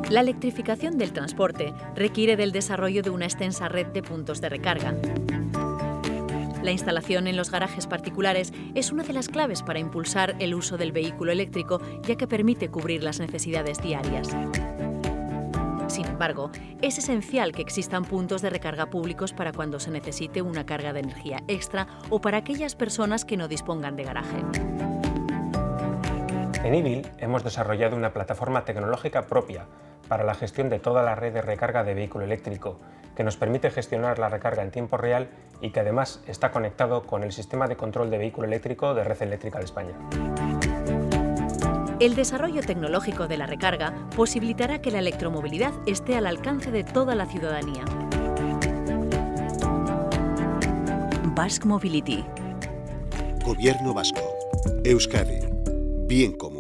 La electrificación del transporte requiere del desarrollo de una extensa red de puntos de recarga. La instalación en los garajes particulares es una de las claves para impulsar el uso del vehículo eléctrico, ya que permite cubrir las necesidades diarias. Sin embargo, es esencial que existan puntos de recarga públicos para cuando se necesite una carga de energía extra o para aquellas personas que no dispongan de garaje. En Ibil hemos desarrollado una plataforma tecnológica propia para la gestión de toda la red de recarga de vehículo eléctrico, que nos permite gestionar la recarga en tiempo real y que además está conectado con el sistema de control de vehículo eléctrico de Red Eléctrica de España. El desarrollo tecnológico de la recarga posibilitará que la electromovilidad esté al alcance de toda la ciudadanía. Basque Mobility. Gobierno vasco. Euskadi. Bien común.